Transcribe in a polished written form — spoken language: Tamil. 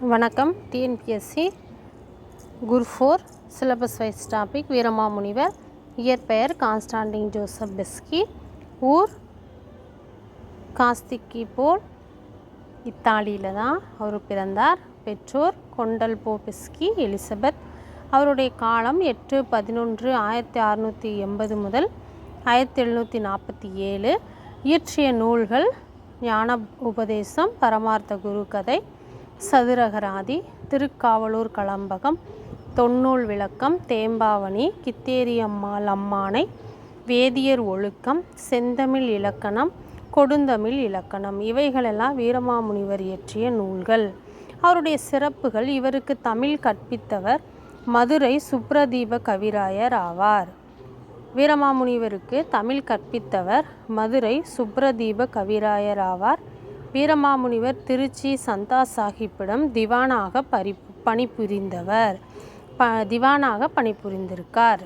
வணக்கம். TNPSC group 4 syllabus wise topic Veeramamunivar. இயற்பெயர் கான்ஸ்டாண்டின் ஜோசப் பெஸ்கி. ஊர் காஸ்திகிபோல், இத்தாலியில் தான் அவர் பிறந்தார். பெற்றோர் கொண்டல்போ பெஸ்கி, எலிசபெத். அவருடைய காலம் 8-11-1680 முதல் 1747. இயற்றிய நூல்கள் ஞான உபதேசம், பரமார்த்த குரு கதை, சதுரகராதி, திருக்காவலூர் கலம்பகம், தொன்னூல் விளக்கம், தேம்பாவணி, கித்தேரியம்மாள் அம்மானை, வேதியர் ஒழுக்கம், செந்தமிழ் இலக்கணம், கொடுந்தமிழ் இலக்கணம். இவைகளெல்லாம் வீரமாமுனிவர் இயற்றிய நூல்கள். அவருடைய சிறப்புகள்: இவருக்கு தமிழ் கற்பித்தவர் மதுரை சுப்ரதீப கவிராயர் ஆவார். வீரமாமுனிவருக்கு தமிழ் கற்பித்தவர் மதுரை சுப்ரதீப கவிராயர் ஆவார். வீரமாமுனிவர் திருச்சி சந்தா சாஹிப்பிடம் திவானாக பணிபுரிந்திருக்கார்.